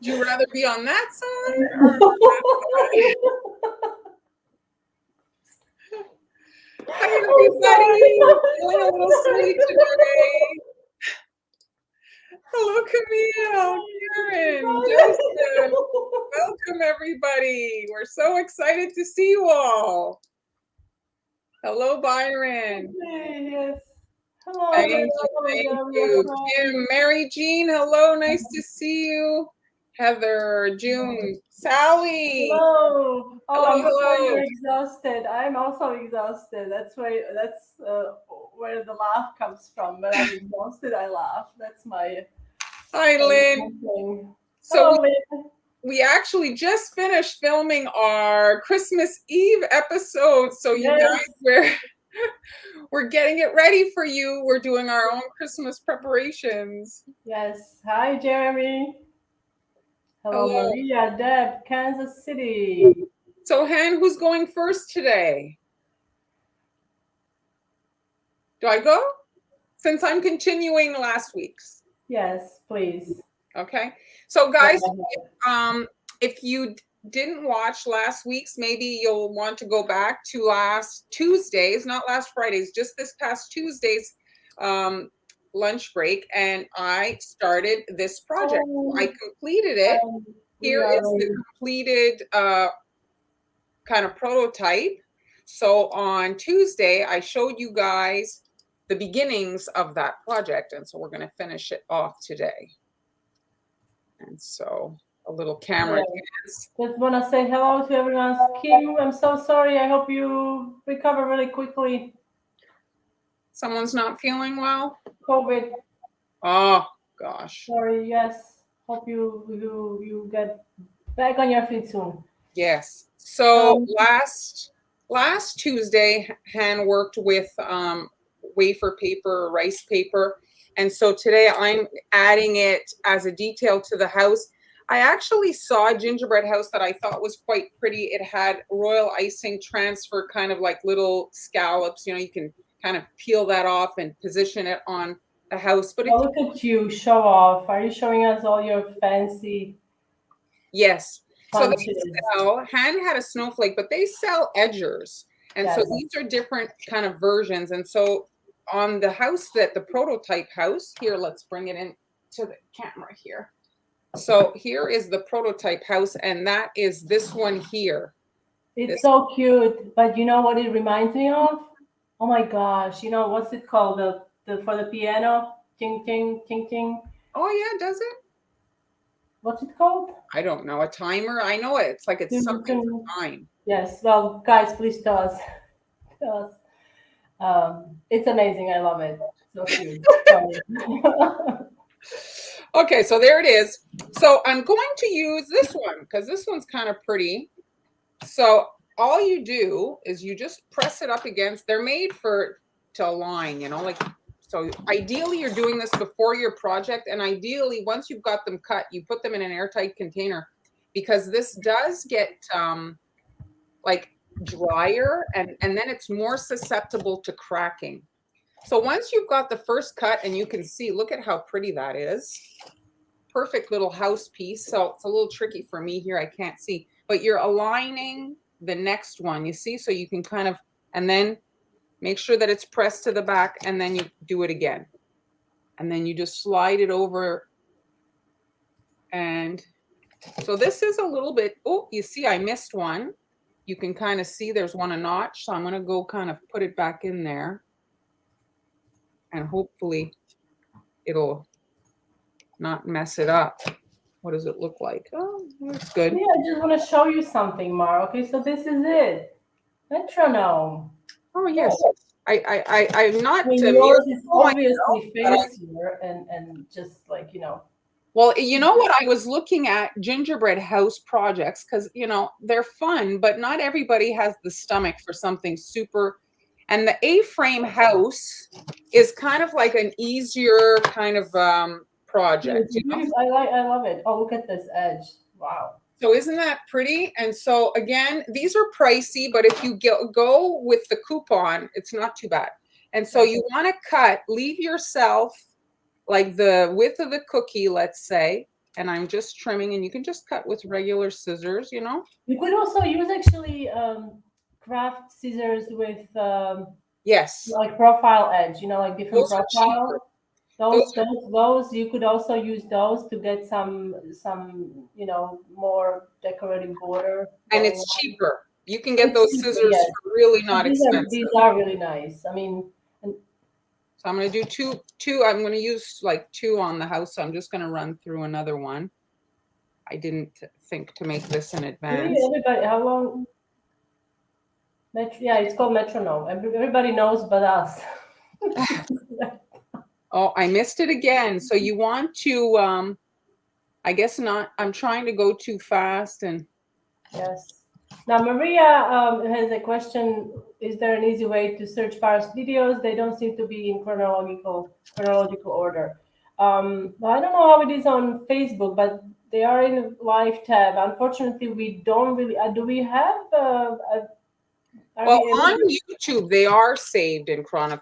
Would you rather be on that side or that side? Hi, everybody. Feeling a little silly today. Hello, Camille, Karen, Joseph. Welcome, everybody. We're so excited to see you all. Hello, Byron. Yes. Hello. Thank you. Kim, Mary Jean, hello. Nice to see you. Heather, June, Sally. Hello. Oh, I'm Hello. sorry you're exhausted. I'm also exhausted. That's where the laugh comes from. When I'm exhausted, I laugh. That's my. Hi, Lynn. Thing. So Hello, Lynn. We actually just finished filming our Christmas Eve episode. So you guys, we're getting it ready for you. We're doing our own Christmas preparations. Yes. Hi, Jeremy. Hello, Maria, Deb, Kansas City. So, Han, who's going first today? Do I go? Since I'm continuing last week's. Yes, please. Okay. So, guys, if you didn't watch last week's, maybe you'll want to go back to last Tuesday's, not last Friday's, just this past Tuesday's lunch break, and I started this project. I completed it. Here is the completed kind of prototype. So on Tuesday, I showed you guys the beginnings of that project, and so we're going to finish it off today. And so a little camera dance. Just want to say hello to everyone. Kim, I'm so sorry. I hope you recover really quickly. Someone's not feeling well? COVID. Oh, gosh. Sorry, yes. Hope you get back on your feet soon. Yes. So last Tuesday, Han worked with wafer paper, rice paper. And so today I'm adding it as a detail to the house. I actually saw a gingerbread house that I thought was quite pretty. It had royal icing transfer, kind of like little scallops. You know, you can kind of peel that off and position it on the house. But look at you, show off. Are you showing us all your fancy? Yes. So they sell, Han had a snowflake, but they sell edgers. And so these are different kind of versions. And so on the house the prototype house, here, let's bring it in to the camera here. So here is the prototype house, and that is this one here. It's so cute, but you know what it reminds me of? Oh my gosh, you know, what's it called? For the piano? Ting, ting, ting, ting. Oh yeah, does it? What's it called? I don't know. A timer? I know it. It's like it's something for time. Yes. Well, guys, please tell us. It's amazing. I love it. So cute. Okay, so there it is. So I'm going to use this one because this one's kind of pretty. So all you do is you just press it up against. They're made to align, you know, like. So ideally, you're doing this before your project, and ideally, once you've got them cut, you put them in an airtight container, because this does get like drier, and then it's more susceptible to cracking. So once you've got the first cut, and you can see, look at how pretty that is. Perfect little house piece. So it's a little tricky for me here. I can't see, but you're aligning the next one, you see, so you can kind of, and then make sure that it's pressed to the back, and then you do it again. And then you just slide it over. And so this is a little bit, oh, you see I missed one. You can kind of see there's one a notch. So I'm going to go kind of put it back in there. And hopefully it'll not mess it up. What does it look like? Oh, that's good. Yeah, I just want to show you something, Mar. Okay, so this is it. Metronome. Oh yes, I'm not. Yours is obviously fancier and just like, you know. Well, you know what, I was looking at gingerbread house projects because, you know, they're fun, but not everybody has the stomach for something super. And the A-frame house is kind of like an easier kind of project. You know? I love it. Oh, look at this edge. Wow. So isn't that pretty? And so again, these are pricey, but if you go with the coupon, it's not too bad. And so you want to leave yourself like the width of the cookie, let's say, and I'm just trimming, and you can just cut with regular scissors, you know. You could also use actually craft scissors with Yes, like profile edge, you know, like different those are cheaper. profile. Those Those you could also use those to get some you know more decorative border and going it's on. cheaper. You can get It's those cheaper, scissors yes. for really But not expensive. these are really nice. I mean, and So I'm going to do two. I'm going to use like two on the house. So I'm just going to run through another one. I didn't think to make this in advance. really everybody, how long? Yeah, it's called metronome. Everybody knows but us. Oh, I missed it again. So you want to, I guess not. I'm trying to go too fast and Yes. Now, Maria has a question. Is there an easy way to search Paris videos? They don't seem to be in chronological order. Well, I don't know how it is on Facebook, but they are in a live tab. Unfortunately, we don't really. Do we have? Are well, we able on to? YouTube, they are saved in chrono.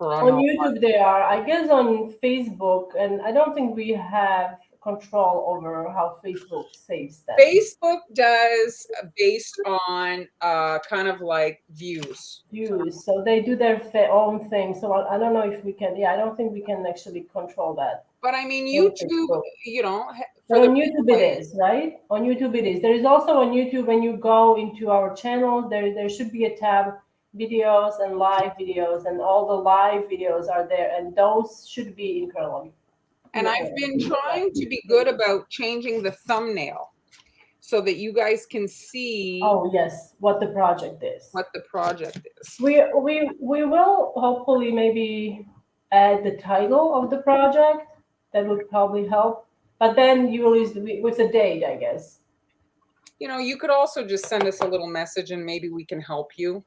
On YouTube, they are. I guess on Facebook, and I don't think we have control over how Facebook saves them. Facebook does based on kind of like views. Views. So they do their own thing. So I don't know if we can. Yeah, I don't think we can actually control that But I mean, on YouTube, Facebook. you know, for But the on YouTube it replays, is, right? On YouTube it is. There is also on YouTube when you go into our channels, there should be a tab videos and live videos, and all the live videos are there, and those should be in chronology. and I've been trying to be good about changing the thumbnail so that you guys can see Oh yes, what the project is. what the project is. We will hopefully maybe add the title of the project. That would probably help. But then you will use with the date, I guess. You know, you could also just send us a little message and maybe we can help you.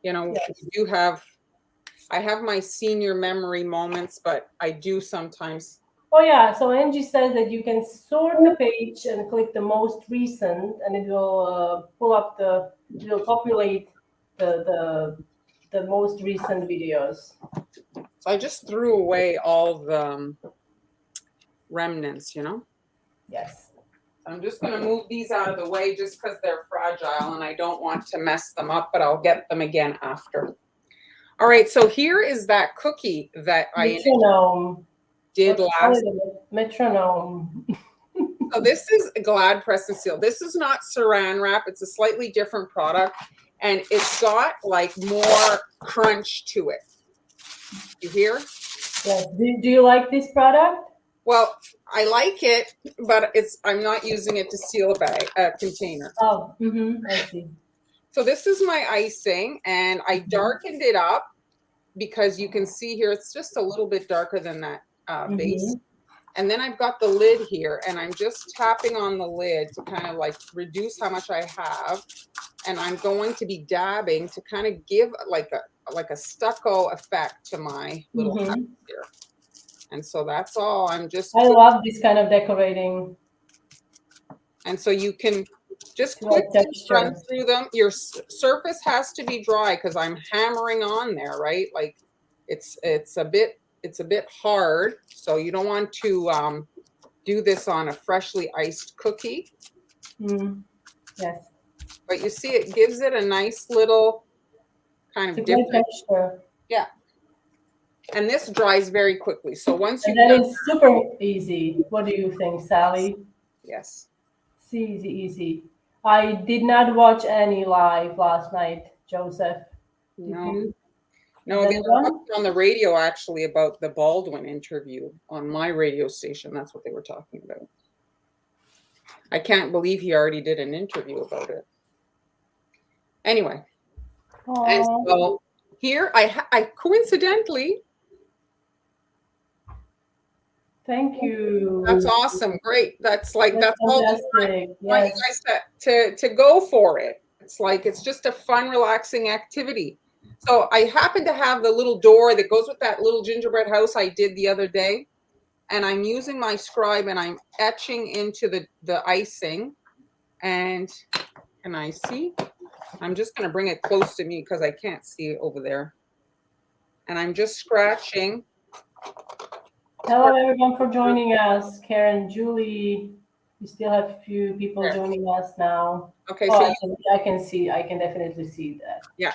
You know, Yes. I have my senior memory moments, but I do sometimes. Oh yeah. So Angie says that you can sort the page and click the most recent, and it will pull up it will populate the most recent videos. So I just threw away all the remnants, you know. Yes. I'm just going to move these out of the way just because they're fragile and I don't want to mess them up, but I'll get them again after. All right, so here is that cookie that Metronome. did last. Metronome. So this is Glad Press and Seal. This is not saran wrap. It's a slightly different product, and it's got like more crunch to it. You hear? Yes. Do you like this product? Well, I like it, but I'm not using it to seal a container. Oh, I see. So this is my icing, and I darkened it up because you can see here it's just a little bit darker than that base. And then I've got the lid here, and I'm just tapping on the lid to kind of like reduce how much I have. And I'm going to be dabbing to kind of give like a stucco effect to my little house here. And so that's all. I love this kind of decorating. And so you can just quickly run through them. Your surface has to be dry because I'm hammering on there, right? Like it's a bit hard, so you don't want to do this on a freshly iced cookie. Yes. But you see, it gives it a nice little kind of different texture. Yeah. And this dries very quickly. So once that is super easy. What do you think, Sally? Yes. It's easy. I did not watch any live last night, Joseph. Did you? No, they were talking on the radio actually about the Baldwin interview on my radio station. That's what they were talking about. I can't believe he already did an interview about it. Anyway, and so here I coincidentally. Thank you. That's awesome. Great. That's all fantastic. I want you guys to go for it. It's like it's just a fun, relaxing activity. So I happen to have the little door that goes with that little gingerbread house I did the other day. And I'm using my scribe and I'm etching into the icing. And can I see? I'm just going to bring it close to me because I can't see it over there. And I'm just scratching Hello, everyone, for joining us. Karen, Julie, we still have a few people joining us now. Okay, Oh, so I can see. I can definitely see that. yeah.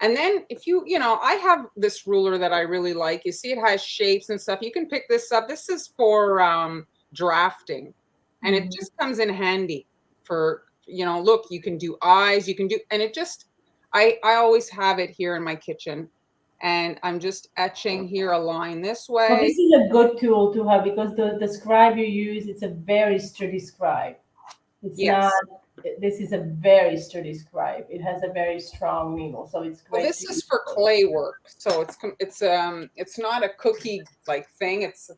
And then if you know, I have this ruler that I really like. You see it has shapes and stuff. You can pick this up. This is for drafting. And it just comes in handy for, you know, look, you can do eyes, you can do, and it just, I always have it here in my kitchen. And I'm just etching here a line this way. Well, this is a good tool to have because the scribe you use, it's a very sturdy scribe. It's not, this is a very sturdy scribe. It has a very strong needle, so it's great. Well, this is for clay work, so it's not a cookie like thing. It's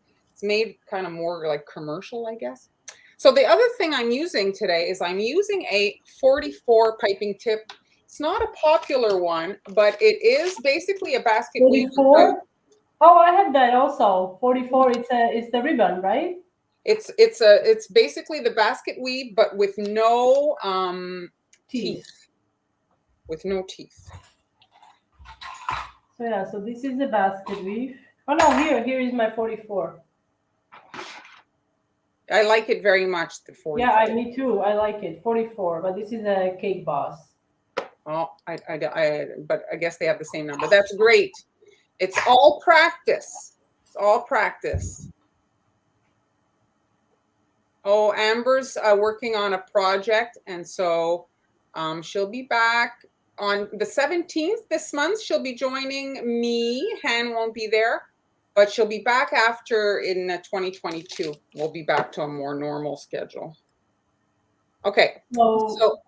made kind of more like commercial, I guess. So the other thing I'm using today is I'm using a 44 piping tip. It's not a popular one, but it is basically a basket weave. 44? Oh, I have that also. 44. It's the ribbon, right? It's basically the basket weave, but with no teeth. With no teeth. So yeah, so this is the basket weave. Oh no, here is my 44. I like it very much, the 44. Yeah, me too. I like it. 44, but this is a Cake Boss. Oh, but I guess they have the same number. That's great. It's all practice. It's all practice. Oh, Amber's working on a project, and so she'll be back on the 17th this month. She'll be joining me. Han won't be there, but she'll be back after in 2022. We'll be back to a more normal schedule. Okay. So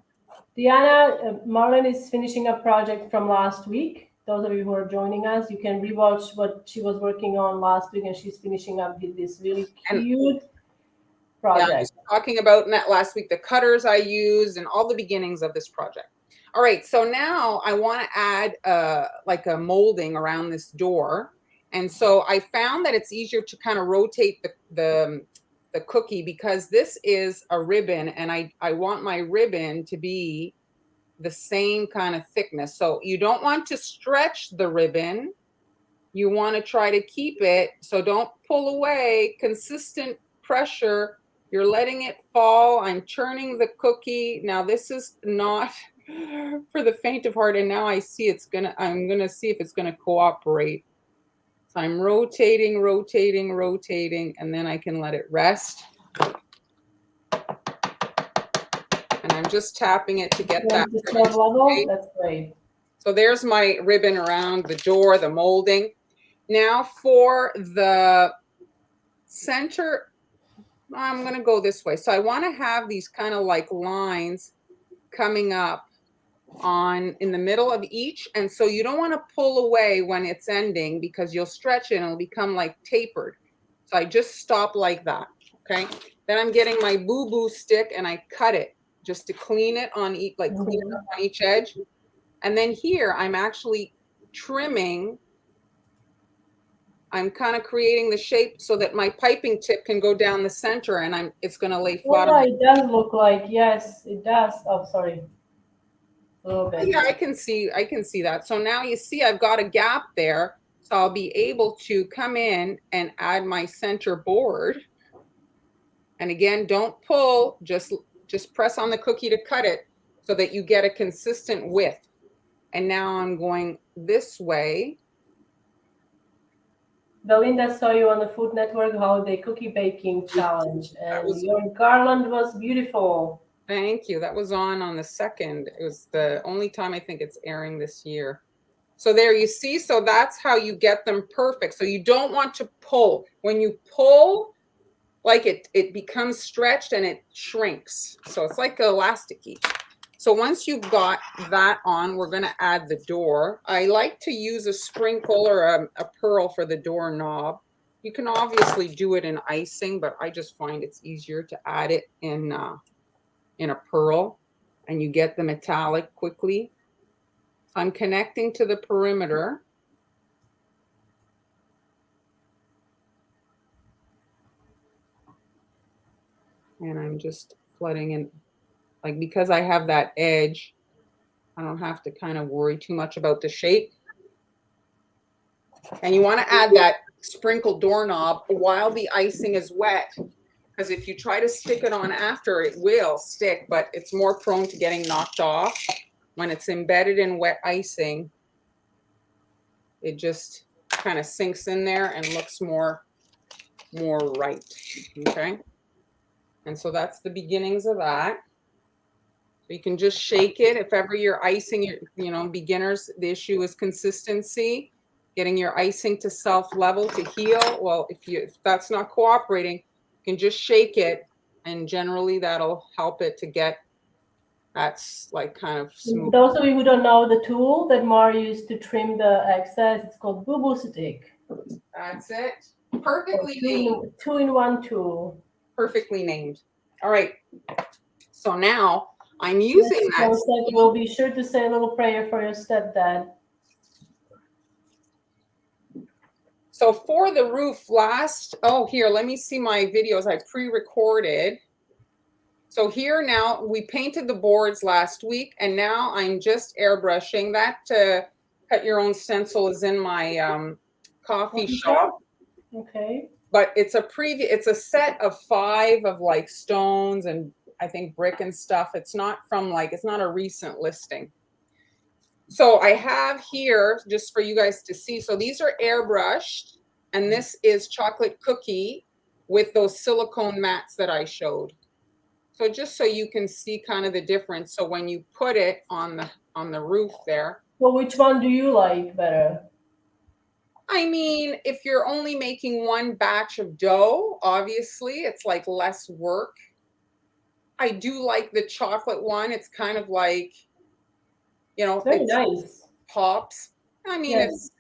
Diana, Marlon is finishing a project from last week. Those of you who are joining us, you can rewatch what she was working on last week, and she's finishing up this really cute project. Yeah, I was talking about last week the cutters I used and all the beginnings of this project. All right, so now I want to add like a molding around this door. And so I found that it's easier to kind of rotate the cookie because this is a ribbon, and I want my ribbon to be the same kind of thickness. So you don't want to stretch the ribbon. You want to try to keep it, so don't pull away. Consistent pressure. You're letting it fall. I'm churning the cookie. Now this is not for the faint of heart, and now I see I'm gonna see if it's gonna cooperate. So I'm rotating, rotating, rotating, and then I can let it rest. And I'm just tapping it to get that level. That's great. So there's my ribbon around the door, the molding. Now for the center, I'm going to go this way. So I want to have these kind of like lines coming up in the middle of each. And so you don't want to pull away when it's ending because you'll stretch it and it'll become like tapered. So I just stop like that. Okay. Then I'm getting my boo-boo stick and I cut it just to clean it on each, like clean it up on each edge. And then here I'm actually trimming. I'm kind of creating the shape so that my piping tip can go down the center, and it's going to lay flat. Yeah, it does look like, yes, it does. Oh, sorry. A little bit. Yeah, I can see that. So now you see I've got a gap there, so I'll be able to come in and add my center board. And again, don't pull, just press on the cookie to cut it so that you get a consistent width. And now I'm going this way. Belinda saw you on the Food Network Holiday Cookie Baking Challenge, and your garland was beautiful. Thank you. That was on the 2nd. It was the only time I think it's airing this year. So there you see. So that's how you get them perfect. So you don't want to pull. When you pull, like it becomes stretched and it shrinks. So it's like elasticy. So once you've got that on, we're going to add the door. I like to use a sprinkle or a pearl for the doorknob. You can obviously do it in icing, but I just find it's easier to add it in a pearl, and you get the metallic quickly. So I'm connecting to the perimeter. And I'm just flooding in. Like, because I have that edge, I don't have to kind of worry too much about the shape. And you want to add that sprinkle doorknob while the icing is wet. Because if you try to stick it on after, it will stick, but it's more prone to getting knocked off. When it's embedded in wet icing, it just kind of sinks in there and looks more right, okay? And so that's the beginnings of that. So you can just shake it. If ever you're icing, you know, beginners, the issue is consistency, getting your icing to self-level, to heal. Well, if that's not cooperating, you can just shake it, and generally that'll help it to get that's like kind of smooth. Those of you who don't know the tool that Mara used to trim the excess, it's called boo-boo stick. That's it. Perfectly named. Two-in-one tool. Perfectly named. All right. So now I'm using that. We'll be sure to say a little prayer for your stepdad. So for the roof here, let me see my videos I pre-recorded. So here now, we painted the boards last week, and now I'm just airbrushing. That cut your own stencil is in my coffee shop. Okay. But it's a set of 5 of like stones and I think brick and stuff. It's not a recent listing. So I have here, just for you guys to see, so these are airbrushed, and this is chocolate cookie with those silicone mats that I showed. So just so you can see kind of the difference. So when you put it on the roof there. Well, which one do you like better? I mean, if you're only making one batch of dough, obviously it's like less work. I do like the chocolate one. It's kind of like, you know, very nice. Pops. I mean, yes.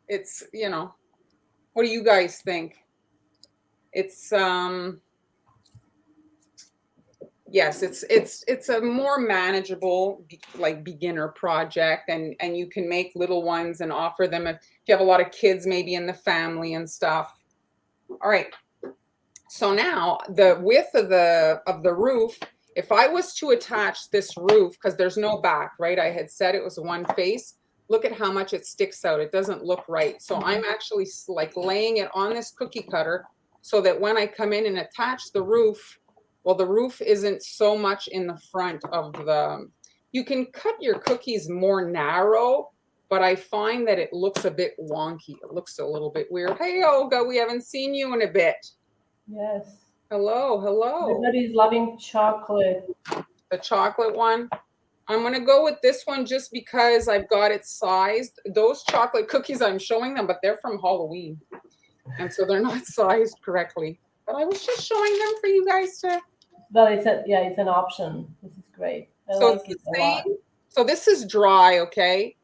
It's, you know, what do you guys think? It's yes, it's a more manageable, like, beginner project, and you can make little ones and offer them if you have a lot of kids maybe in the family and stuff. All right. So now the width of the roof, if I was to attach this roof, because there's no back, right? I had said it was one face. Look at how much it sticks out. It doesn't look right. So I'm actually like laying it on this cookie cutter so that when I come in and attach the roof, well, the roof isn't so much in the front of the, you can cut your cookies more narrow, but I find that it looks a bit wonky. It looks a little bit weird. Hey, Olga, we haven't seen you in a bit. Yes. Hello, hello. Everybody's loving chocolate. The chocolate one. I'm going to go with this one just because I've got it sized. Those chocolate cookies, I'm showing them, but they're from Halloween. And so they're not sized correctly. But I was just showing them for you guys to. Well, it's an option. This is great. I like it a lot. So this is dry, okay?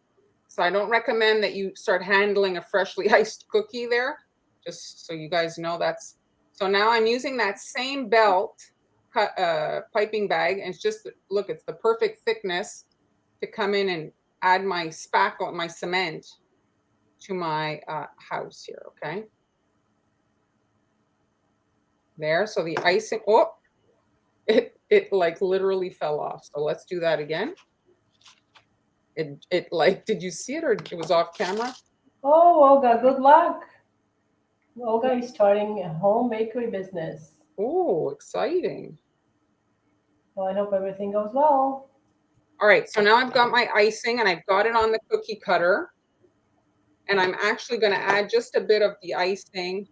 So I don't recommend that you start handling a freshly iced cookie there. Just so you guys know that's. So now I'm using that same belt piping bag, and it's just, look, it's the perfect thickness to come in and add my spackle, my cement to my house here, okay? There, so the icing, oh, it like literally fell off. So let's do that again. It like, did you see it or it was off camera? Oh, Olga, good luck. Olga is starting a home bakery business. Oh, exciting. Well, I hope everything goes well. All right, so now I've got my icing and I've got it on the cookie cutter. And I'm actually going to add just a bit of the icing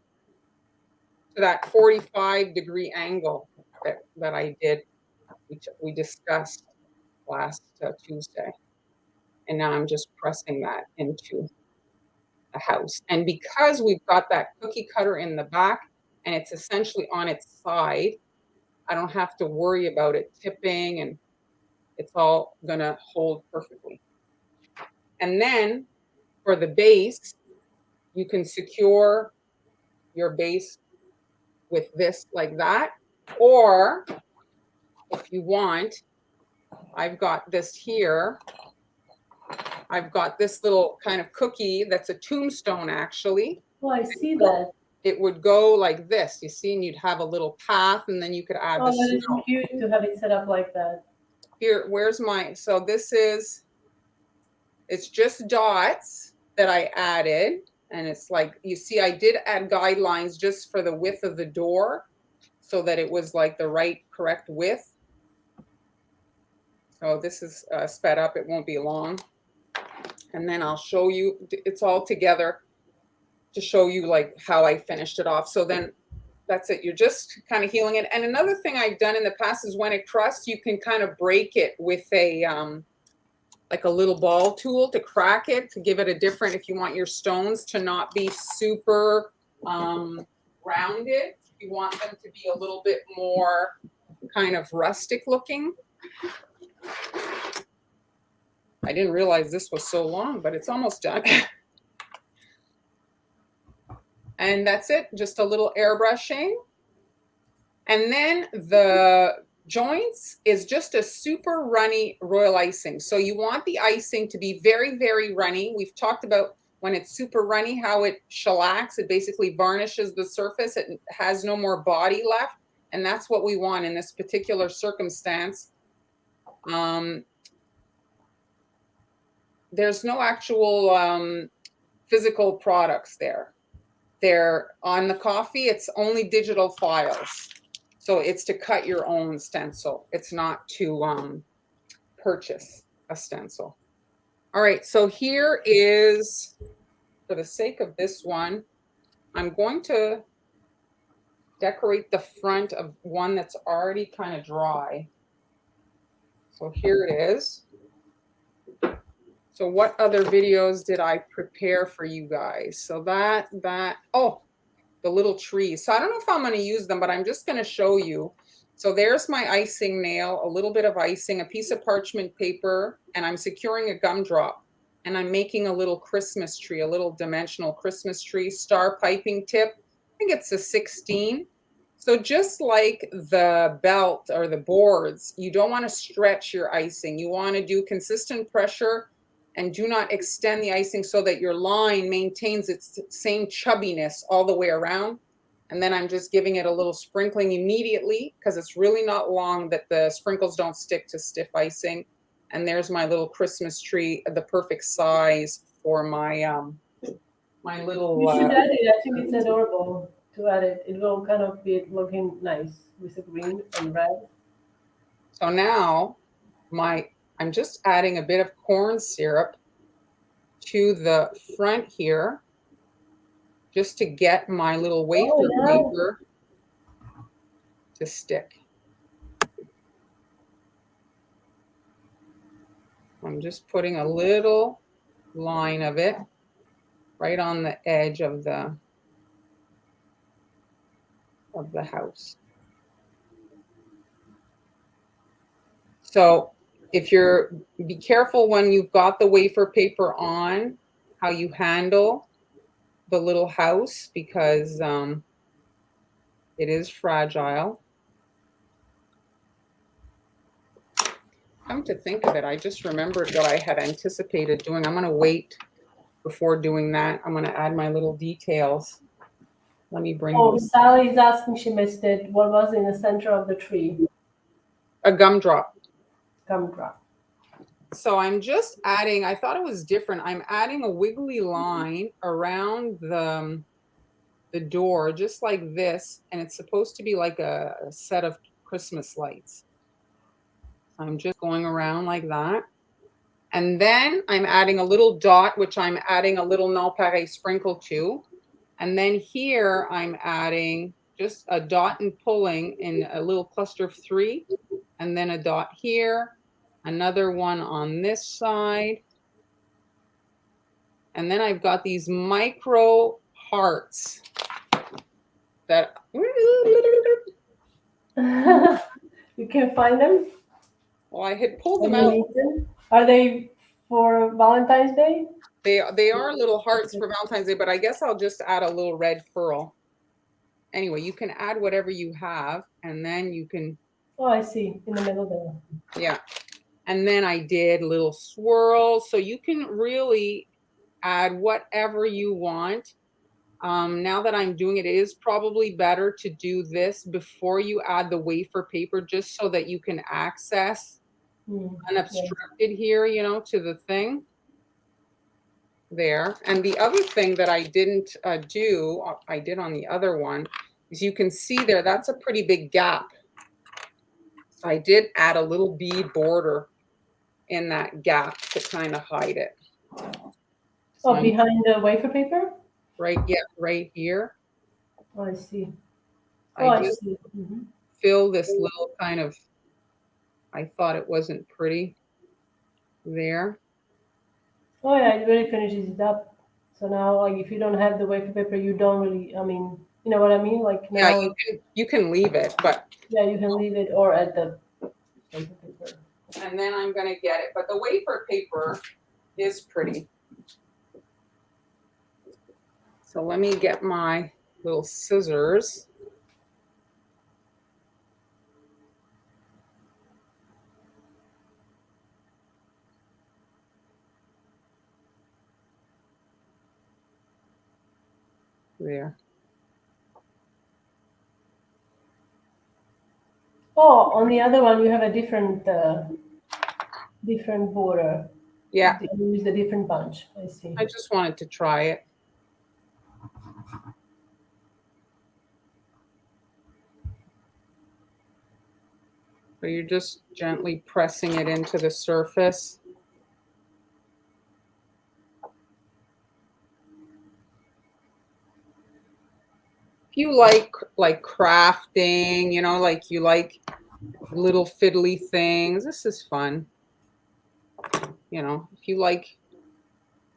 to that 45-degree angle that I did, which we discussed last Tuesday. And now I'm just pressing that into the house. And because we've got that cookie cutter in the back and it's essentially on its side, I don't have to worry about it tipping, and it's all gonna hold perfectly. And then for the base, you can secure your base with this like that, or if you want, I've got this here. I've got this little kind of cookie that's a tombstone, actually. Oh, I see that. It would go like this, you see, and you'd have a little path, and then you could add the that is cute to have it set up like that. Here, where's my, so this is, it's just dots that I added. And it's like, you see, I did add guidelines just for the width of the door so that it was like the right, correct width. So this is sped up, it won't be long. And then I'll show you, it's all together to show you like how I finished it off. So then that's it. You're just kind of healing it. And another thing I've done in the past is when it crusts, you can kind of break it with a, like a little ball tool to crack it, to give it a different, if you want your stones to not be super rounded, you want them to be a little bit more kind of rustic looking. I didn't realize this was so long, but it's almost done. And that's it, just a little airbrushing. And then the joints is just a super runny royal icing. So you want the icing to be very, very runny. We've talked about when it's super runny, how it shellacks, it basically varnishes the surface. It has no more body left. And that's what we want in this particular circumstance. There's no actual physical products there. They're on the coffee, it's only digital files. So it's to cut your own stencil. It's not to purchase a stencil. All right, so here is, for the sake of this one, I'm going to decorate the front of one that's already kind of dry. So here it is. So what other videos did I prepare for you guys? So oh, the little trees. So I don't know if I'm going to use them, but I'm just going to show you. So there's my icing nail, a little bit of icing, a piece of parchment paper, and I'm securing a gumdrop. And I'm making a little Christmas tree, a little dimensional Christmas tree, star piping tip. I think it's a 16. So just like the belt or the boards, you don't want to stretch your icing. You want to do consistent pressure and do not extend the icing so that your line maintains its same chubbiness all the way around. And then I'm just giving it a little sprinkling immediately because it's really not long that the sprinkles don't stick to stiff icing. And there's my little Christmas tree, the perfect size for my my little. You should add it. I think it's adorable to add it. It will kind of be looking nice with the green and red. So now I'm just adding a bit of corn syrup to the front here, just to get my little wafer paper to stick. I'm just putting a little line of it right on the edge of the house. So be careful when you've got the wafer paper on, how you handle the little house, because it is fragile. Come to think of it, I just remembered what I had anticipated doing. I'm going to wait before doing that. I'm going to add my little details. Let me bring. Oh, Sally's asking, she missed it. What was in the center of the tree? A gumdrop. Gumdrop. So I'm just adding, I thought it was different. I'm adding a wiggly line around the door, just like this. And it's supposed to be like a set of Christmas lights. I'm just going around like that. And then I'm adding a little dot, which I'm adding a little nonpareil sprinkle to. And then here I'm adding just a dot and pulling in a little cluster of 3. And then a dot here. Another one on this side. And then I've got these micro hearts that You can find them? well, I had pulled them out. Are they for Valentine's Day? They are little hearts for Valentine's Day, but I guess I'll just add a little red pearl. Anyway, you can add whatever you have, and then you can. Oh, I see, in the middle there. Yeah. And then I did little swirls. So you can really add whatever you want. Now that I'm doing it, it is probably better to do this before you add the wafer paper, just so that you can access unobstructed here, to the thing. there. And the other thing that I didn't do, I did on the other one, is you can see there, that's a pretty big gap. So I did add a little bead border in that gap to kind of hide it. So Oh, behind the wafer paper? right, yeah, right here. Oh, I see. Oh, I I just see. Mm-hmm. fill this little kind of, I thought it wasn't pretty there. Oh yeah, it really finishes it up. So now, like, if you don't have the wafer paper, you don't really. I mean, you know what I mean? Like Yeah, now, you can leave it, but yeah, you can leave it or add the wafer paper. and then I'm gonna get it. But the wafer paper is pretty. So let me get my little scissors. There. Oh, on the other one, you have a different border. Yeah, You use a different bunch. I see. I just wanted to try it. So you're just gently pressing it into the surface. If you like crafting, you know, like you like little fiddly things, this is fun. You know, if you like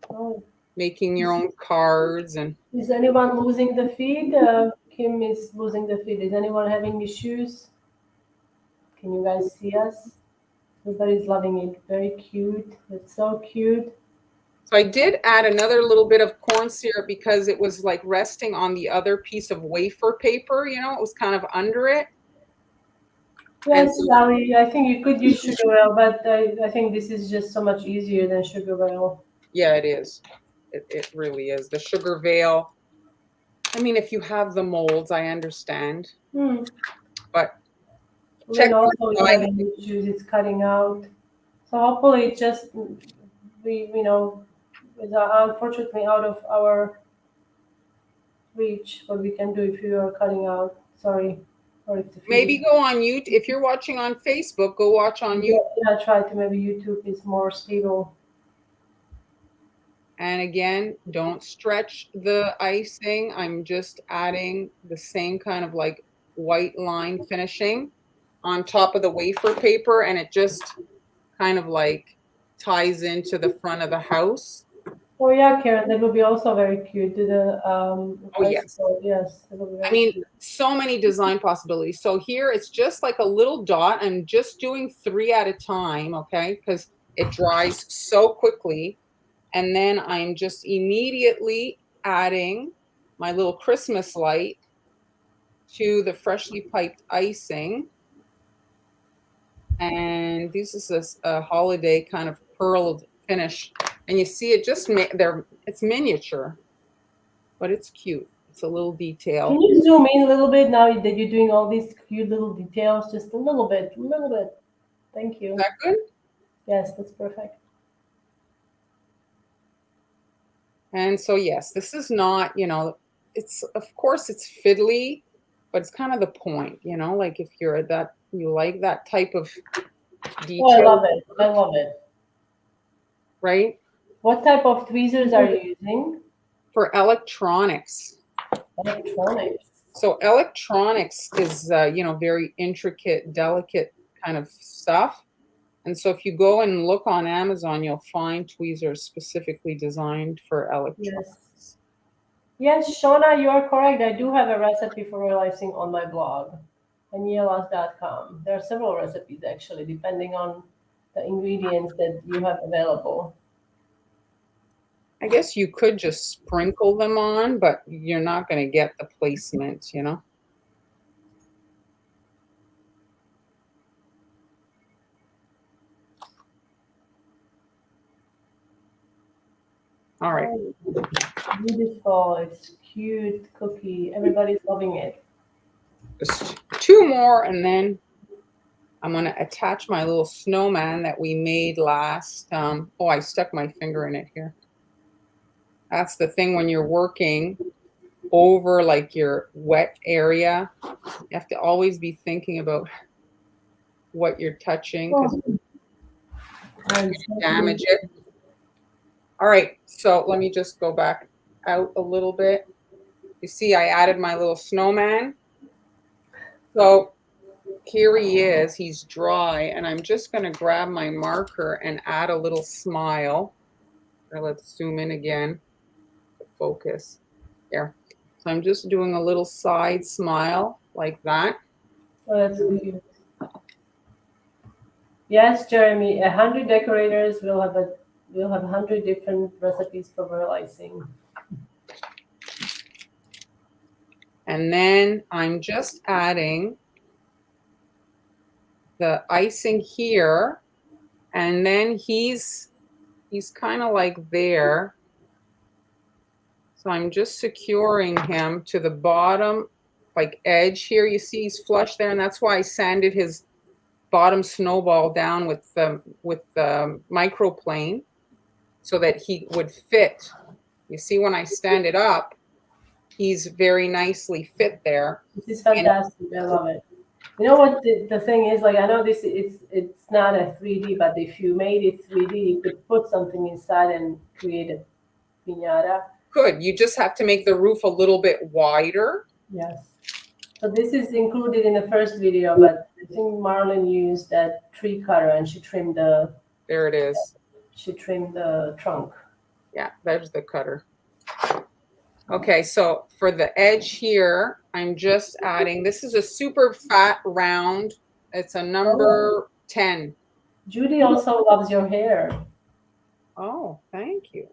Oh, making your own cards and is anyone losing the feed? Kim is losing the feed. Is anyone having issues? Can you guys see us? Everybody's loving it. Very cute. It's so cute. so I did add another little bit of corn syrup because it was like resting on the other piece of wafer paper, you know, it was kind of under it. And Yes, Sally, I think you could use sugar ale, but I think this is just so much easier than sugar ale. yeah, it is. It really is. The sugar veil. I mean, if you have the molds, I understand. Hmm. But check Lynn also is my having issues. It's cutting out. So hopefully it just, is unfortunately out of our reach what we can do if you are cutting out. Sorry. Or if the feed maybe is. go on YouTube. If you're watching on Facebook, go watch on YouTube. Yeah, try to maybe YouTube is more stable. And again, don't stretch the icing. I'm just adding the same kind of like white line finishing on top of the wafer paper, and it just kind of like ties into the front of the house. Oh yeah, Karen, that would be also very cute. Do the Oh, yes. bicycle. Yes, that would be I very mean, cute. so many design possibilities. So here it's just like a little dot. I'm just doing 3 at a time, okay? Because it dries so quickly. And then I'm just immediately adding my little Christmas light to the freshly piped icing. And this is a holiday kind of pearled finish. And you see it just, it's miniature, but it's cute. It's a little detail. Can you zoom in a little bit now that you're doing all these cute little details? Just a little bit, a little bit. Thank Is you. that good? Yes, that's perfect. And so, yes, this is not, you know, it's, of course, it's fiddly, but it's kind of the point, you know, like if you're that, you like that type of Oh, I detail, love it. I love it. right? What type of tweezers are you using? For electronics. Electronics. So electronics is, you know, very intricate, delicate kind of stuff. And so if you go and look on Amazon, you'll find tweezers specifically designed for electronics. Yes. Yes, Shona, you are correct. I do have a recipe for realizing on my blog, anielas.com. There are several recipes actually, depending on the ingredients that you have available. I guess you could just sprinkle them on, but you're not going to get the placement, you know? All right. Oh, beautiful. It's cute cookie. Everybody's loving it. Just 2 more, and then I'm going to attach my little snowman that we made last. Oh, I stuck my finger in it here. That's the thing when you're working over like your wet area. You have to always be thinking about what you're touching because you can damage it. All right, so let me just go back out a little bit. You see, I added my little snowman. So here he is, he's dry, and I'm just going to grab my marker and add a little smile. Or let's zoom in again to focus. There. So I'm just doing a little side smile like that. Oh, that's cute. Yes, Jeremy, 100 decorators will have 100 different recipes for realizing. And then I'm just adding the icing here, and then he's kind of like there. So I'm just securing him to the bottom like edge here. You see he's flush there, and that's why I sanded his bottom snowball down with the microplane so that he would fit. You see when I stand it up, he's very nicely fit there. This is fantastic. I love it. You know what the thing is, like I know this it's not a 3D, but if you made it 3D, you could put something inside and create a piñata. Good. You just have to make the roof a little bit wider. Yes. So this is included in the first video, but I think Marlon used that tree cutter and she trimmed the. There it is. She trimmed the trunk. Yeah, there's the cutter. Okay, so for the edge here, I'm just adding, this is a super fat round. It's a number 10. Judy also loves your hair. Oh, thank you.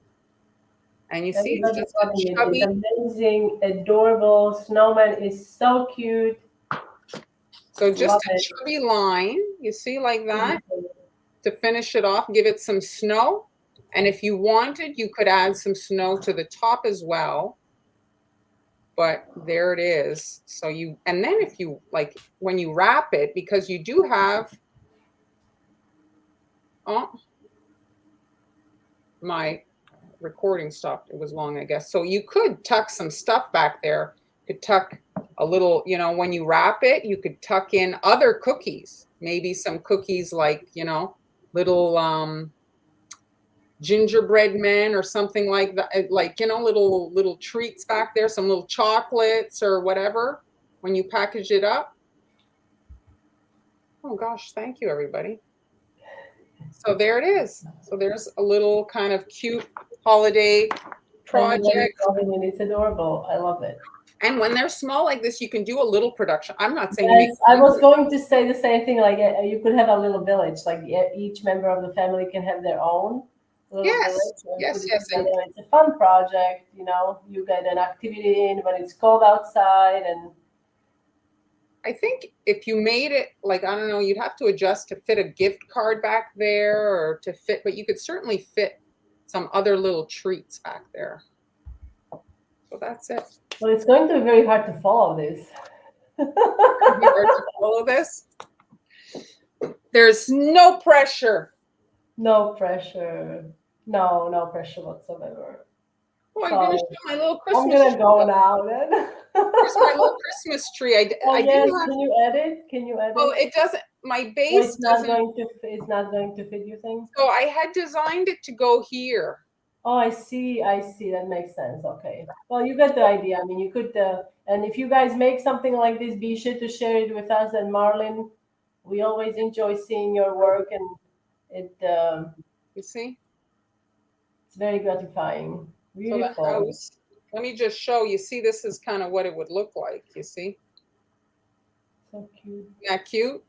And you see, it's just a chubby. It's amazing, adorable. Snowman is so cute. So just a chubby line, you see, like that. To finish it off, give it some snow. And if you wanted, you could add some snow to the top as well. But there it is. So you, and then if you like, when you wrap it, because you do have, oh, my recording stopped. It was long, I guess. So you could tuck some stuff back there. You could tuck a little, you know, when you wrap it, you could tuck in other cookies, maybe some cookies like, you know, little gingerbread men or something like that, like, you know, little treats back there, some little chocolates or whatever when you package it up. Oh gosh, thank you everybody. So there it is. So there's a little kind of cute holiday project. It's adorable. I love it. And when they're small like this, you can do a little production. I'm not saying. Yes, I was going to say the same thing. Like you could have a little village. Like each member of the family can have their own little village. Yes. It's a fun project. You know, you get an activity in when it's cold outside, and I think if you made it like, I don't know, you'd have to adjust to fit a gift card back there or to fit, but you could certainly fit some other little treats back there. So that's it. Well, it's going to be very hard to follow this. Follow this. There's no pressure. No pressure. No pressure whatsoever. Oh, I'm going to show my little Christmas tree. I'm going to go now then. Here's my little Christmas tree. Yes, can you edit? Can you edit? Well, it doesn't. My base it's not going to fit, you think? So I had designed it to go here. Oh, I see. That makes sense. Okay. Well, you get the idea. I mean, you could, and if you guys make something like this, be sure to share it with us. And Marlon, we always enjoy seeing your work, and it. You see, it's very gratifying. Beautiful. So let me just show you. See, this is kind of what it would look like. You see? So cute. Isn't that cute?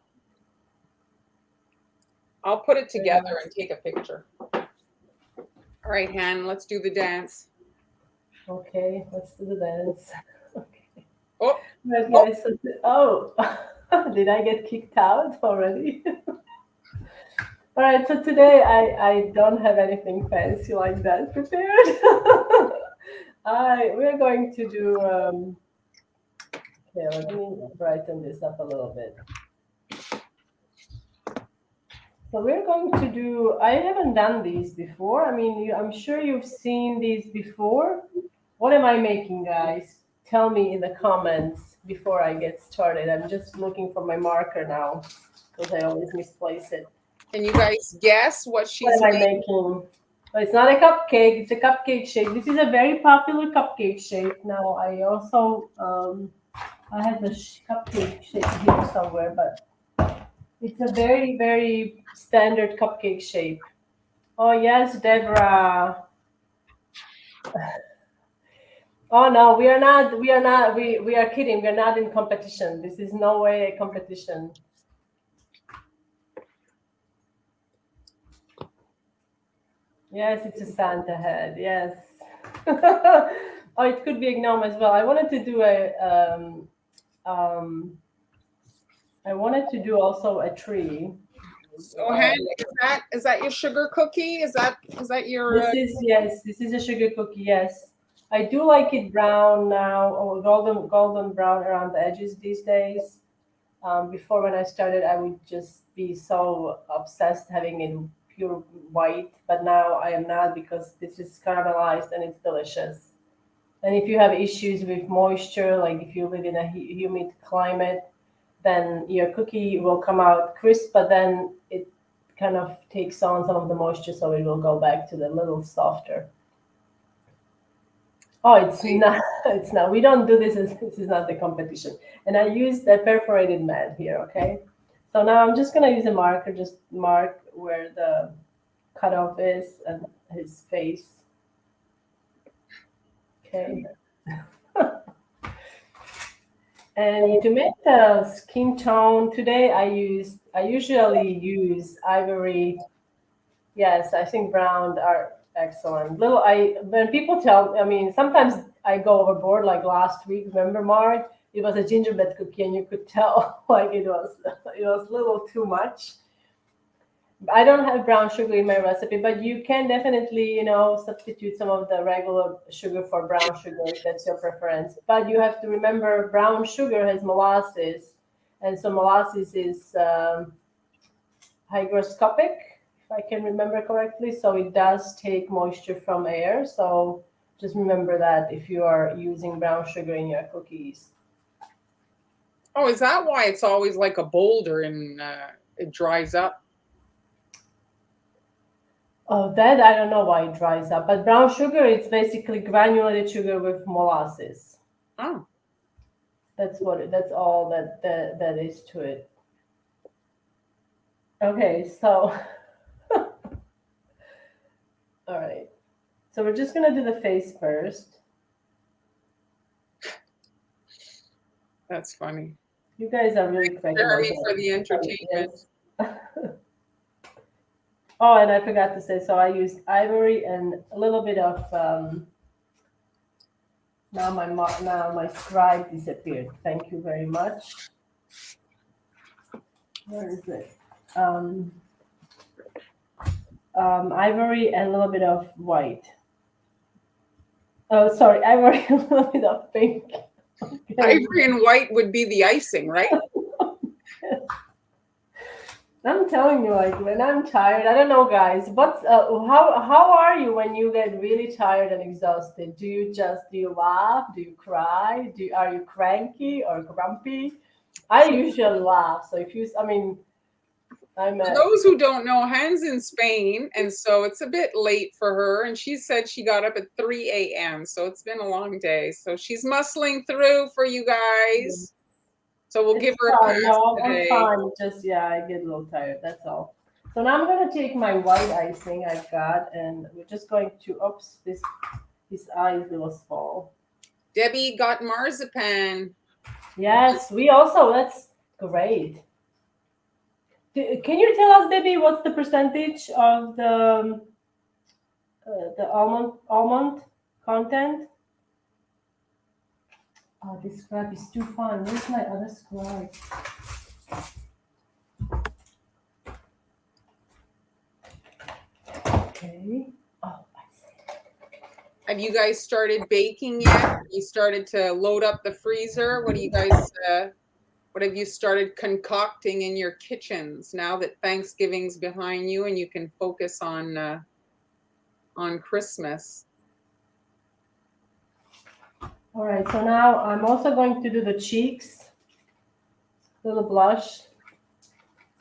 I'll put it together and take a picture. All right, Han, let's do the dance. Okay, let's do the dance. Okay. Oh. Right, guys, oh, did I get kicked out already? All right, so today I don't have anything fancy like that prepared. We're going to do, okay, let me brighten this up a little bit. So we're going to do, I haven't done these before. I mean, I'm sure you've seen these before. What am I making, guys? Tell me in the comments before I get started. I'm just looking for my marker now because I always misplace it. Can you guys guess what What she's am I making? making? Well, it's not a cupcake, it's a cupcake shape. This is a very popular cupcake shape. Now, I also, I have the cupcake shape here somewhere, but it's a very, very standard cupcake shape. Oh yes, Deborah. Oh no, we are not. We are not. We are kidding. We are not in competition. This is no way a competition. Yes, it's a Santa head. Yes. Oh, it could be a gnome as well. I wanted to do a. I wanted to do also a tree. So, Hen, is that your sugar cookie? Is that your? This is yes. This is a sugar cookie. Yes, I do like it brown now, or golden brown around the edges these days. Before when I started, I would just be so obsessed having it pure white, but now I am not because this is caramelized and it's delicious. And if you have issues with moisture, like if you live in a humid climate, then your cookie will come out crisp, but then it kind of takes on some of the moisture, so it will go back to the little softer. Oh, it's not. It's not. We don't do this. This is not the competition. And I used a perforated mat here. Okay. So now I'm just gonna use a marker, just mark where the cutoff is and his face. Okay. And to make the skin tone today, I usually use ivory. Yes, I think brown are excellent. Little I when people tell, I mean, sometimes I go overboard. Like last week, remember Mark? It was a gingerbread cookie, and you could tell like it was a little too much. I don't have brown sugar in my recipe, but you can definitely, substitute some of the regular sugar for brown sugar if that's your preference. But you have to remember brown sugar has molasses, and so molasses is hygroscopic, if I can remember correctly. So it does take moisture from air. So just remember that if you are using brown sugar in your cookies. Oh, is that why it's always like a boulder and it dries up? Oh, that I don't know why it dries up. But brown sugar, it's basically granulated sugar with molasses. Oh, That's all that is to it. Okay, so all right. So we're just gonna do the face first. that's funny. You guys are really cracking my Jeremy head. for the entertainment. Yes. Oh, and I forgot to say, so I used ivory and a little bit of now my scribe disappeared. Thank you very much. Where is it? Ivory and a little bit of white. Oh, sorry, ivory and a little bit of pink. Okay. Ivory and white would be the icing, right? I'm telling you, like when I'm tired, I don't know, guys. What's how are you when you get really tired and exhausted? Do you laugh? Do you cry? Are you cranky or grumpy? I usually laugh. So I mean, I'm For at those who don't know, Hen's in Spain, and so it's a bit late for her. And she said she got up at 3 a.m., so it's been a long day. So she's muscling through for you guys. So we'll give her a fine. pass No, I'm today. fine. Just I get a little tired. That's all. So now I'm gonna take my white icing I've got, and we're just going to. Oops, this eye is a little small. Debbie got marzipan. Yes, we also. That's great. Can you tell us, Debbie, what's the percentage of the almond content? Oh, this scrap is too fun. Where's my other scribe? Okay. Oh, I see. Have you guys started baking yet? You started to load up the freezer? What do you guys What have you started concocting in your kitchens now that Thanksgiving's behind you and you can focus on Christmas? All right, so now I'm also going to do the cheeks, little blush.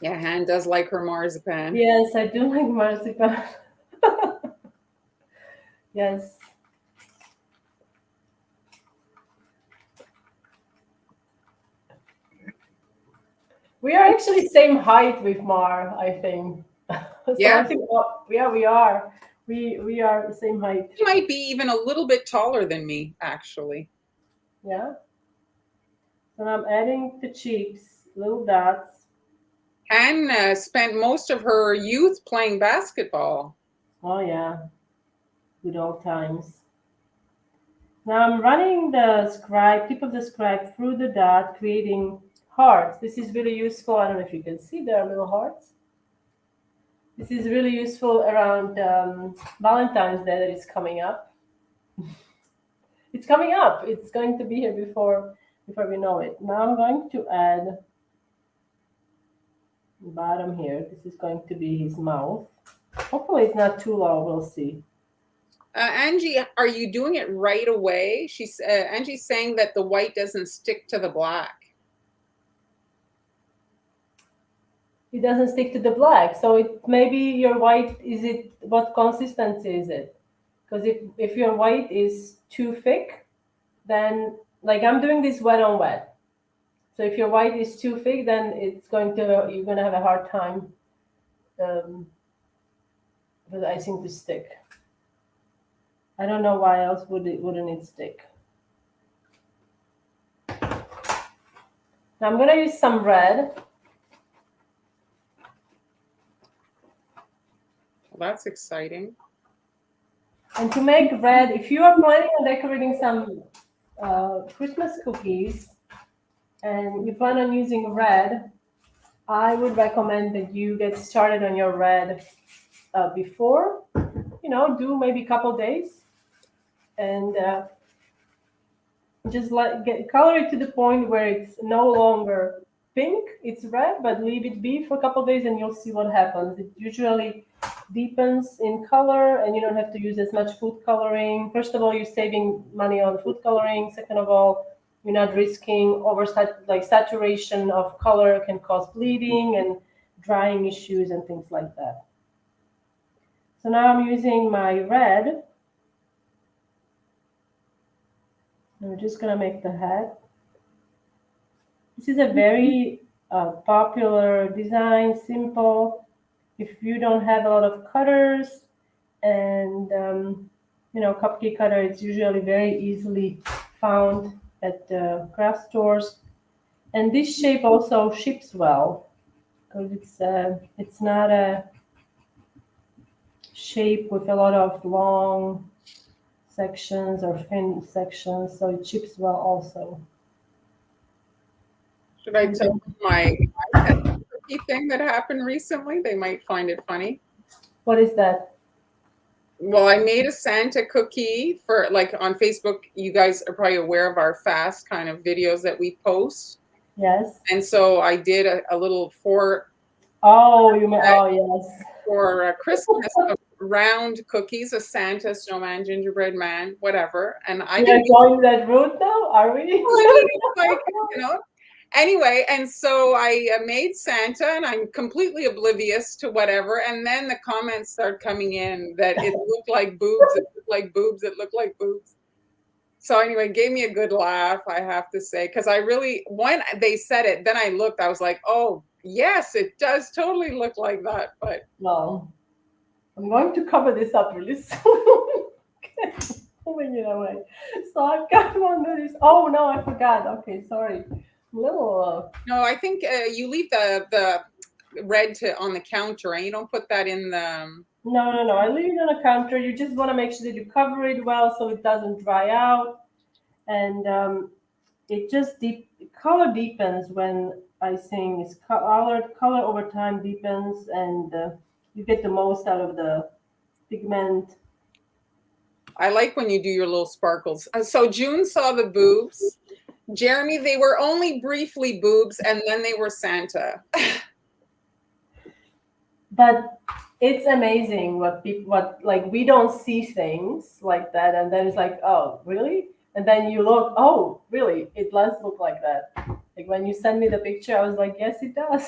Yeah, Han does like her marzipan. Yes, I do like marzipan. Yes. We are actually same height with Mar, I think. So Yeah. I think, yeah, we are. We are the same height. She might be even a little bit taller than me, actually. Yeah. So I'm adding the cheeks, little dots. Han spent most of her youth playing basketball. Oh yeah, good old times. Now I'm running the scribe, tip of the scribe through the dot, creating hearts. This is really useful. I don't know if you can see there are little hearts. This is really useful around Valentine's Day that is coming up. It's coming up. It's going to be here before we know it. Now I'm going to add the bottom here. This is going to be his mouth. Hopefully it's not too low. We'll see. Angie, are you doing it right away? Angie's saying that the white doesn't stick to the black. It doesn't stick to the black, so it maybe your white is it. What consistency is it? Because if your white is too thick, then like I'm doing this wet on wet. So if your white is too thick, then you're gonna have a hard time for the icing to stick. I don't know why else wouldn't it stick. Now I'm gonna use some red. Well, that's exciting. And to make red, if you are planning on decorating some Christmas cookies and you plan on using red, I would recommend that you get started on your red before, do maybe a couple days and just color it to the point where it's no longer pink, it's red, but leave it be for a couple days and you'll see what happens. It usually deepens in color and you don't have to use as much food coloring. First of all, you're saving money on food coloring. Second of all, you're not risking saturation of color can cause bleeding and drying issues and things like that. So now I'm using my red. And we're just gonna make the head. This is a very popular design, simple. If you don't have a lot of cutters and cupcake cutter, it's usually very easily found at craft stores. And this shape also ships well because it's not a shape with a lot of long sections or thin sections, so it ships well also. Should I tell my cookie thing that happened recently? They might find it funny. What is that? Well, I made a Santa cookie for on Facebook. You guys are probably aware of our fast kind of videos that we post. Yes. And so I did a little yes. For Christmas round cookies, a Santa, snowman, gingerbread man, whatever. And I didn't going that route now, are we? Anyway, and so I made Santa, and I'm completely oblivious to whatever. And then the comments start coming in that it looked like boobs, it looked like boobs, it looked like boobs. So anyway, it gave me a good laugh, I have to say, because when they said it, then I looked, I was like, oh, yes, it does totally look like that. But well, I'm going to cover this up really soon. Okay, moving it away. So I've got one that is. Oh no, I forgot. Okay, sorry. Little. No, I think you leave the red on the counter, and you don't put that in the. No. I leave it on the counter. You just want to make sure that you cover it well so it doesn't dry out, and it just color deepens when icing is colored. Color over time deepens, and you get the most out of the pigment. I like when you do your little sparkles. So June saw the boobs. Jeremy, they were only briefly boobs, and then they were Santa. But it's amazing what people, what, like, we don't see things like that, and then it's like, oh, really? And then you look, oh, really? It does look like that. Like when you send me the picture, I was like, yes, it does.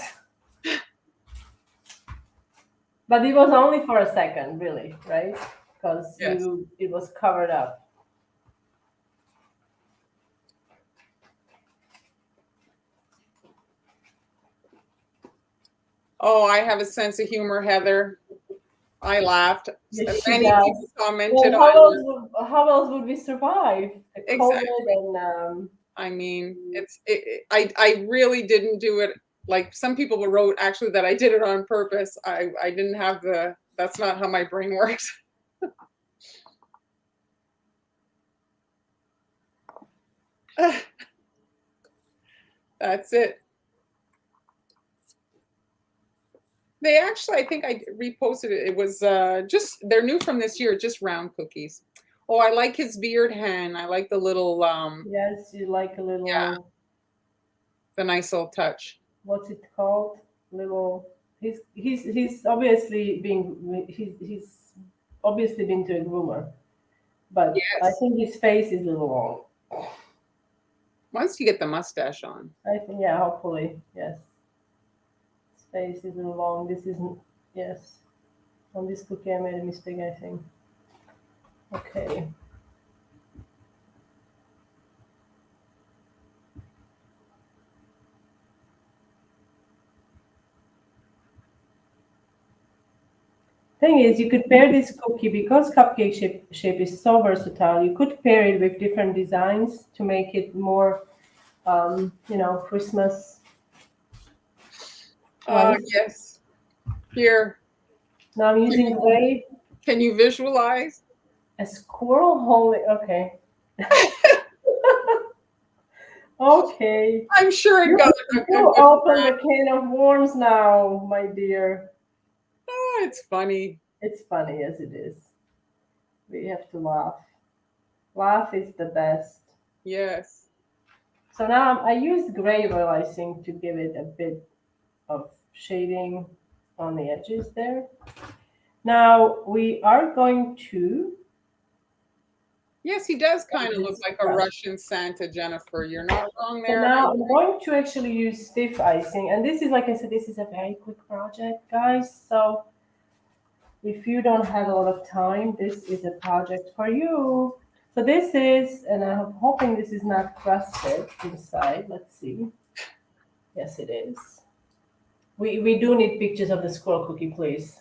But it was only for a second, really, right? Because Yes. it was covered up. Oh, I have a sense of humor, Heather. I laughed. Yes, she Many does. people commented Well, on how else would we survive? The exactly. COVID and I mean, I really didn't do it. Like some people wrote actually that I did it on purpose. I didn't have the. That's not how my brain works. That's it. They actually, I think I reposted it. It was just they're new from this year, just round cookies. Oh, I like his beard hen. I like the little yes, you like a yeah, little, the nice little touch. what's it called? Little. He's obviously being he's obviously been to a groomer, but I Yes. think his face is a little long. Once you get the mustache on. I think, yeah, hopefully, yes. His face is a little long. This isn't, yes. On this cookie, I made a mistake, I think. Okay. Thing is, you could pair this cookie because cupcake shape is so versatile. You could pair it with different designs to make it more, Christmas. Yes. Here. Now I'm using gray, Can you visualize? a squirrel holding. Okay. Okay. I'm sure it got a You good open crack. the can of worms now, my dear. Oh, it's funny. It's funny as it is. We have to laugh. Laugh is the best. Yes. So now I used gray oil icing to give it a bit of shading on the edges there. Now we are going to. Yes, he does kind of look This like a brush. Russian Santa, Jennifer. You're not wrong So there. now I'm going to actually use stiff icing, and this is, like I said, this is a very quick project, guys. So if you don't have a lot of time, this is a project for you. So this is, and I'm hoping this is not crusted inside. Let's see. Yes, it is. We do need pictures of the squirrel cookie, please.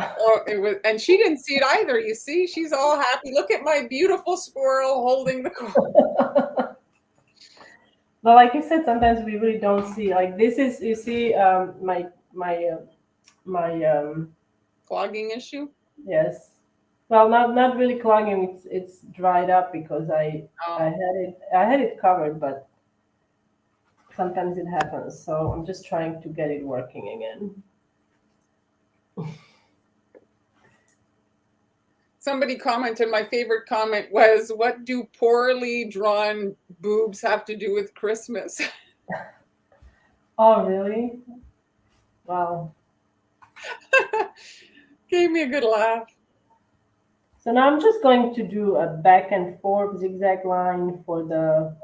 Oh, it was, and she didn't see it either. You see, she's all happy. Look at my beautiful squirrel holding the corn. But like I said, sometimes we really don't see. Like this is, you see, my Clogging issue. yes. Well, not really clogging. It's dried up because I Oh, had it covered, but sometimes it happens. So I'm just trying to get it working again. somebody commented. My favorite comment was, "What do poorly drawn boobs have to do with Christmas?" Oh, really? Wow. Gave me a good laugh. So now I'm just going to do a back and forth zigzag line for the,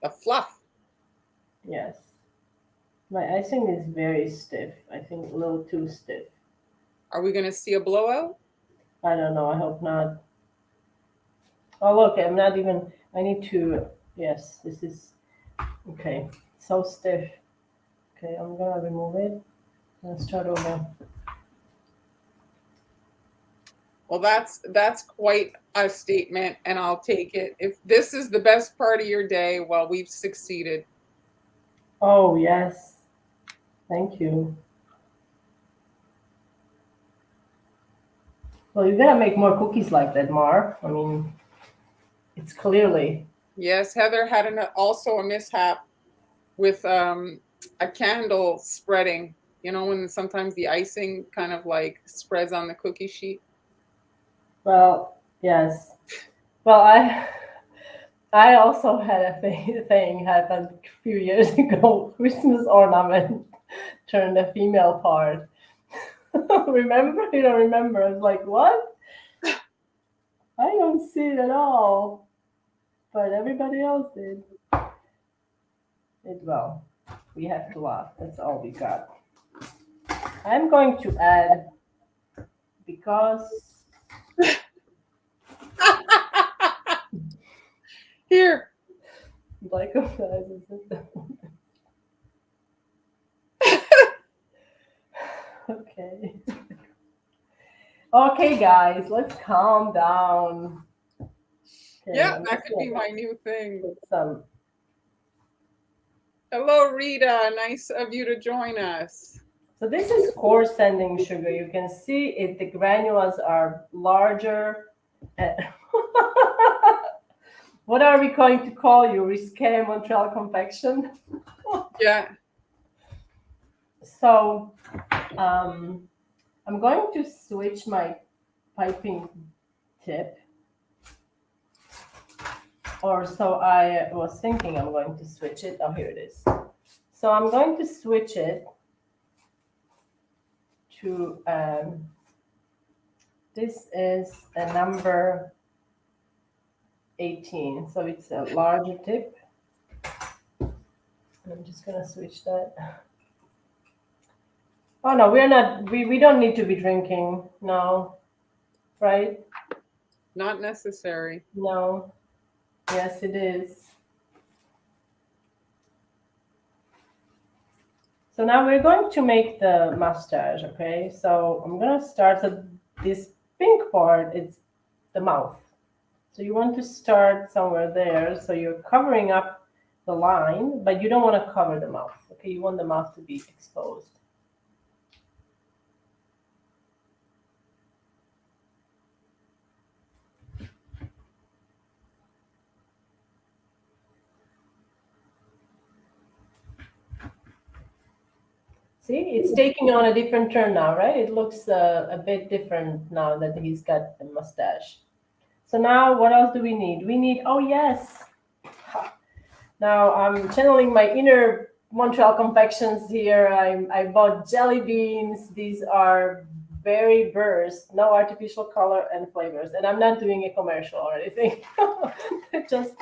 The fluff. yes. My icing is very stiff. I think a little too stiff. Are we going to see a blowout? I don't know. I hope not. Oh, look, I'm not even, I need to, yes, this is, okay, so stiff. Okay, I'm gonna remove it. Let's start over. Well, that's quite a statement, and I'll take it. If this is the best part of your day, well, we've succeeded. Oh, yes. Thank you. Well, you gotta make more cookies like that, Mar. I mean, it's clearly. Yes, Heather had also a mishap with a candle spreading. You know, when sometimes the icing kind of like spreads on the cookie sheet. Well, yes. Well, I also had a thing happened a few years ago. Christmas ornament turned a female part. Remember? You don't remember? I was like, what? I don't see it at all. But everybody else did. It well. We have to laugh. That's all we got. I'm going to add because Here. like okay. Okay, guys, let's calm down. Okay, Yeah, I'm that just could be gonna my new thing. put some. Hello, Rita. Nice of you to join us. So this is coarse sanding sugar. You can see it. The granules are larger. And what are we going to call you? Risque Montreal confection. Yeah. So I'm going to switch my piping tip. Or so I was thinking I'm going to switch it. Oh, here it is. So I'm going to switch it to, this is a number 18. So it's a larger tip. I'm just going to switch that. Oh, no, we're not, we don't need to be drinking. No, right? Not necessary. No. Yes, it is. So now we're going to make the mustache, okay? So I'm gonna start, so this pink part is the mouth. So you want to start somewhere there, so you're covering up the line, but you don't want to cover the mouth, okay? You want the mouth to be exposed. See, it's taking on a different turn now, right? It looks a bit different now that he's got the mustache. So now what else do we need? We need, oh yes. Now I'm channeling my inner Montreal confections here. I bought jelly beans. These are berry burst, no artificial color and flavors. And I'm not doing a commercial or anything. Just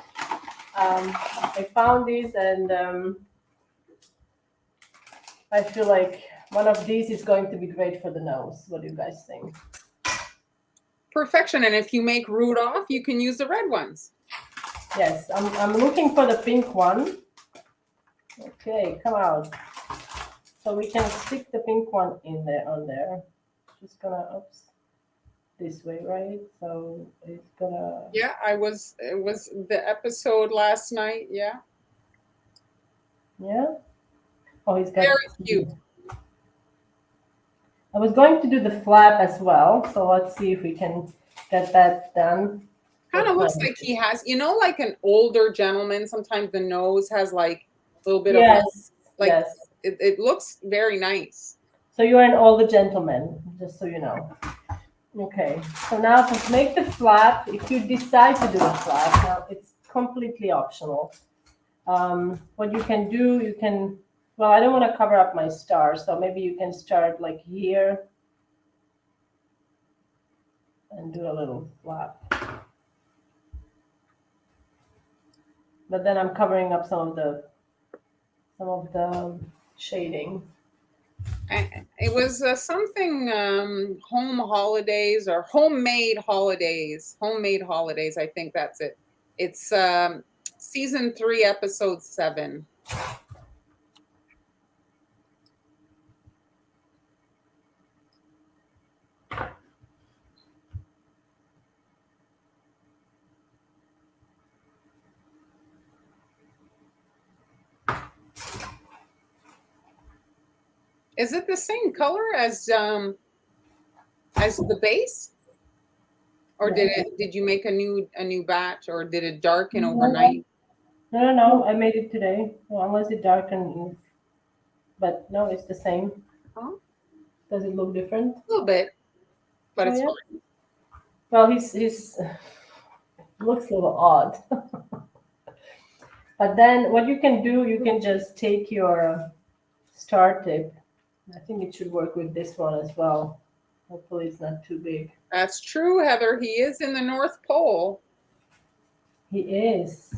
I found these and I feel like one of these is going to be great for the nose. What do you guys think? Perfection. And if you make Rudolph, you can use the red ones. Yes, I'm looking for the pink one. Okay, come out. So we can stick the pink one in there on there. Just gonna oops this way, right? So it's gonna Yeah, it was the episode last night. Yeah. yeah. Oh, he's got Very cute. I was going to do the flap as well, so let's see if we can get that done. Kind of looks like he has, like an older gentleman. Sometimes the nose has like a little bit of like yes. it looks very nice. So you are an older gentleman, just so you know. Okay, so now to make the flap, if you decide to do a flap, now it's completely optional. What you can do, you can, well, I don't want to cover up my star, so maybe you can start like here and do a little flap. But then I'm covering up some of the shading. It was something home holidays or homemade holidays. Homemade holidays. I think that's it. It's season 3, episode 7. Is it the same color as the base? Or did you make a new batch, or did it darken overnight? No. I made it today. Well, unless it darkened, but no, it's the same. Huh? Does it look different? A little bit, but it's fine. Well, he's looks a little odd. But then what you can do, you can just take your star tip. I think it should work with this one as well. Hopefully it's not too big. That's true, Heather. He is in the North Pole. He is.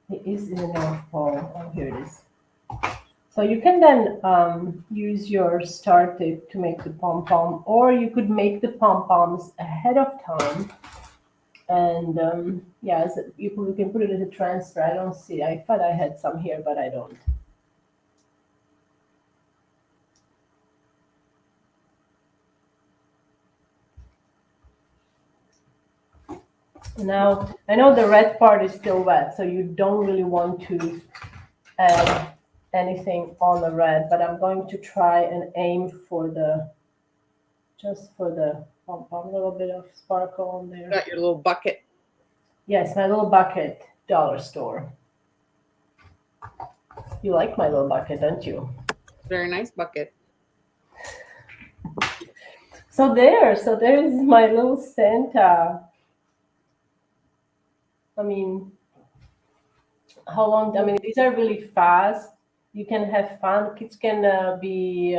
He is in the North Pole. Oh, here it is. So you can then use your star tip to make the pom-pom, or you could make the pom-poms ahead of time. And yeah, you can put it as a transfer. I don't see. I thought I had some here, but I don't. Now, I know the red part is still wet, so you don't really want to add anything on the red, but I'm going to try and aim for just for the pom-pom, a little bit of sparkle on there. Got your little bucket. Yes, my little bucket, dollar store. You like my little bucket, don't you? Very nice bucket. So there is my little Santa. I mean, how long? I mean, these are really fast. You can have fun. Kids can be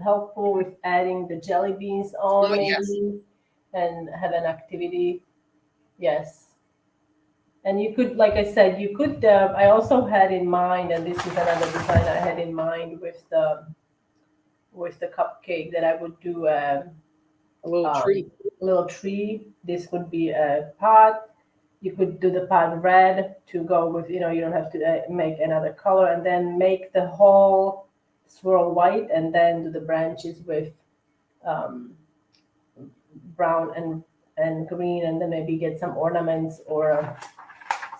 helpful with adding the jelly beans on, Oh, yes. maybe, and have an activity. Yes. And you could, like I said, you could. I also had in mind, and this is another design I had in mind with the cupcake, that I would do A little tree. a little tree. This would be a pot. You could do the pot red to go with, you don't have to make another color, and then make the whole swirl white, and then do the branches with brown and green, and then maybe get some ornaments or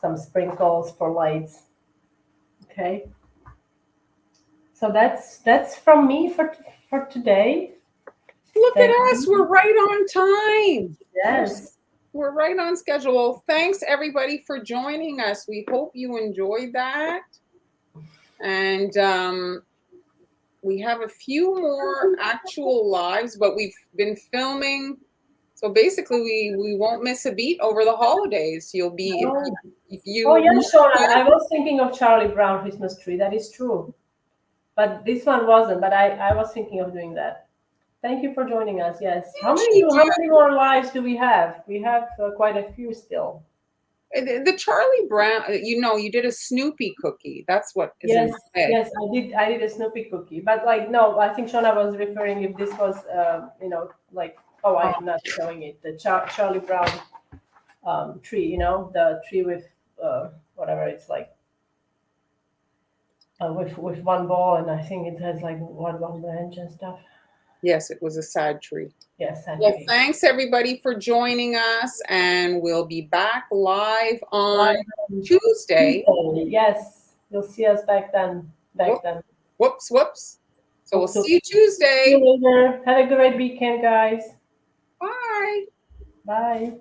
some sprinkles for lights. Okay. So that's from me for today. Look Thank at us. We're right on time. Yes. We're right on schedule. Thanks, everybody, for joining us. We hope you enjoyed that. And we have a few more actual lives, but we've been filming. So basically, we won't miss a beat over the holidays. You'll be, if you. Oh, yeah, Shona. I was thinking of Charlie Brown Christmas tree. That is true. But this one wasn't. But I was thinking of doing that. Thank you for joining us. Yes. How many more lives do we have? We have quite a few still. The Charlie Brown, you did a Snoopy cookie. That's what is in my head. Yes, I did a Snoopy cookie. But no, I think Shona was referring if this was, I'm not showing it. The Charlie Brown tree, the tree with whatever it's like. With one ball, and I think it has like one branch and stuff. Yes, it was a sad tree. Yes. Well, thanks everybody for joining us, and we'll be back live on Tuesday. Yes, you'll see us back then. Whoops. So we'll see you Tuesday. See you later. Have a great weekend, guys. Bye. Bye.